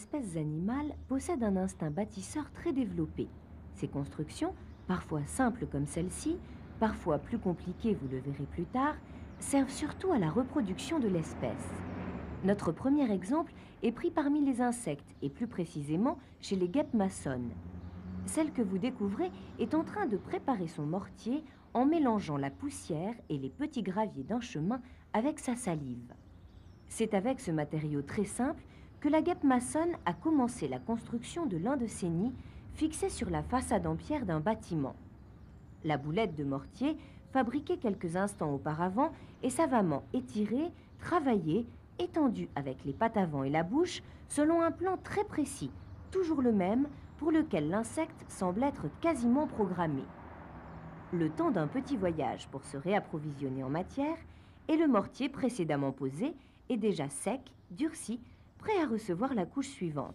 espèces animales possèdent un instinct bâtisseur très développé. Ces constructions, parfois simples comme celle-ci, parfois plus compliquées, vous le verrez plus tard, servent surtout à la reproduction de l'espèce. Notre premier exemple est pris parmi les insectes, et plus précisément chez les guêpes maçonnes. Celle que vous découvrez est en train de préparer son mortier en mélangeant la poussière et les petits graviers d'un chemin avec sa salive. C'est avec ce matériau très simple que la guêpe maçonne a commencé la construction de l'un de ses nids fixés sur la façade en pierre d'un bâtiment. La boulette de mortier, fabriquée quelques instants auparavant, est savamment étirée, travaillée, étendue avec les pattes avant et la bouche, selon un plan très précis, toujours le même, pour lequel l'insecte semble être quasiment programmé. Le temps d'un petit voyage pour se réapprovisionner en matière, et le mortier précédemment posé est déjà sec, durci, prêt à recevoir la couche suivante.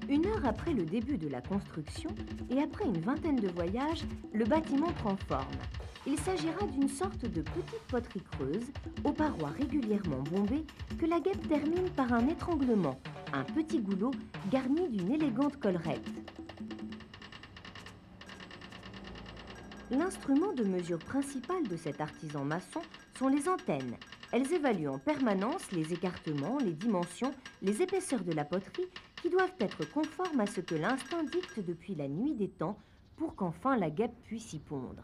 1 heure après le début de la construction et après une vingtaine de voyages, le bâtiment prend forme. Il s'agira d'une sorte de petite poterie creuse, aux parois régulièrement bombées, que la guêpe termine par un étranglement, un petit goulot garni d'une élégante collerette. L'instrument de mesure principal de cet artisan maçon sont les antennes. Elles évaluent en permanence les écartements, les dimensions, les épaisseurs de la poterie qui doivent être conformes à ce que l'instinct dicte depuis la nuit des temps pour qu'enfin la guêpe puisse y pondre.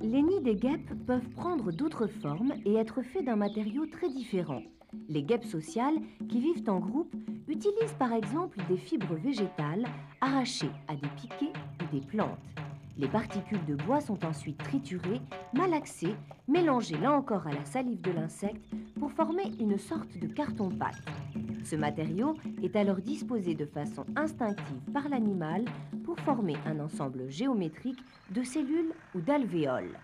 Les nids des guêpes peuvent prendre d'autres formes et être faits d'un matériau très différent. Les guêpes sociales, qui vivent en groupe, utilisent par exemple des fibres végétales arrachées à des piquets ou des plantes. Les particules de bois sont ensuite triturées, malaxées, mélangées là encore à la salive de l'insecte pour former une sorte de carton-pâte. Ce matériau est alors disposé de façon instinctive par l'animal pour former un ensemble géométrique de cellules ou d'alvéoles.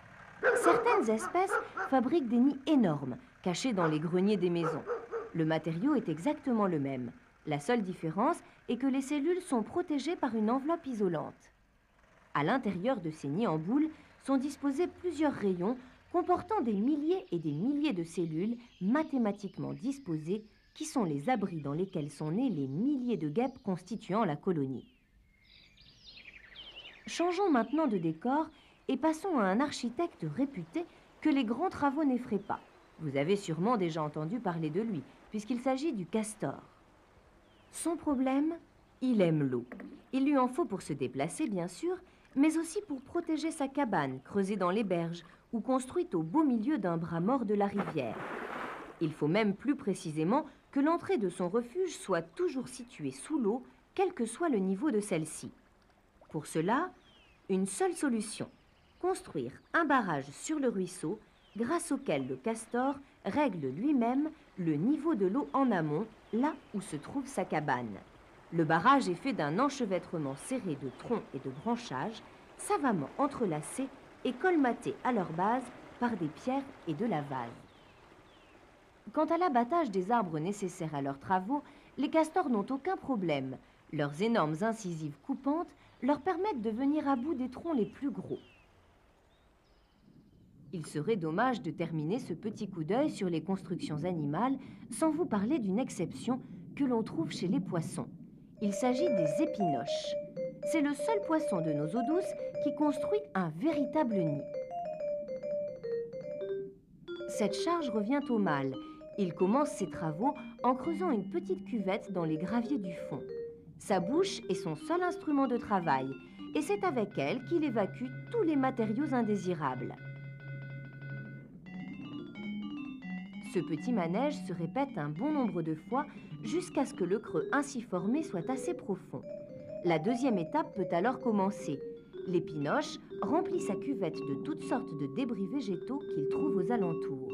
Certaines espèces fabriquent des nids énormes, cachés dans les greniers des maisons. Le matériau est exactement le même. La seule différence est que les cellules sont protégées par une enveloppe isolante. À l'intérieur de ces nids en boule sont disposés plusieurs rayons comportant des milliers et des milliers de cellules mathématiquement disposées qui sont les abris dans lesquels sont nés les milliers de guêpes constituant la colonie. Changeons maintenant de décor et passons à un architecte réputé que les grands travaux n'effraient pas. Vous avez sûrement déjà entendu parler de lui, puisqu'il s'agit du castor. Son problème, il aime l'eau. Il lui en faut pour se déplacer, bien sûr, mais aussi pour protéger sa cabane, creusée dans les berges ou construite au beau milieu d'un bras mort de la rivière. Il faut même plus précisément que l'entrée de son refuge soit toujours située sous l'eau, quel que soit le niveau de celle-ci. Pour cela, une seule solution, construire un barrage sur le ruisseau, grâce auquel le castor règle lui-même le niveau de l'eau en amont, là où se trouve sa cabane. Le barrage est fait d'un enchevêtrement serré de troncs et de branchages, savamment entrelacés et colmatés à leur base par des pierres et de la vase. Quant à l'abattage des arbres nécessaires à leurs travaux, les castors n'ont aucun problème. Leurs énormes incisives coupantes leur permettent de venir à bout des troncs les plus gros. Il serait dommage de terminer ce petit coup d'œil sur les constructions animales sans vous parler d'une exception que l'on trouve chez les poissons. Il s'agit des épinoches. C'est le seul poisson de nos eaux douces qui construit un véritable nid. Cette charge revient au mâle. Il commence ses travaux en creusant une petite cuvette dans les graviers du fond. Sa bouche est son seul instrument de travail, et c'est avec elle qu'il évacue tous les matériaux indésirables. Ce petit manège se répète un bon nombre de fois jusqu'à ce que le creux ainsi formé soit assez profond. La deuxième étape peut alors commencer. L'épinoche remplit sa cuvette de toutes sortes de débris végétaux qu'il trouve aux alentours.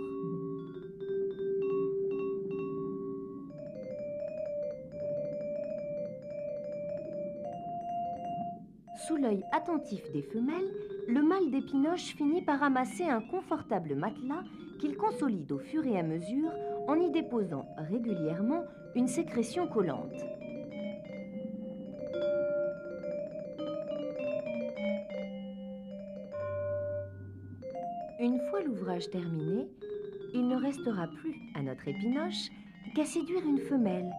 Sous l'œil attentif des femelles, le mâle d'épinoche finit par amasser un confortable matelas qu'il consolide au fur et à mesure en y déposant régulièrement une sécrétion collante. Une fois l'ouvrage terminé, il ne restera plus à notre épinoche qu'à séduire une femelle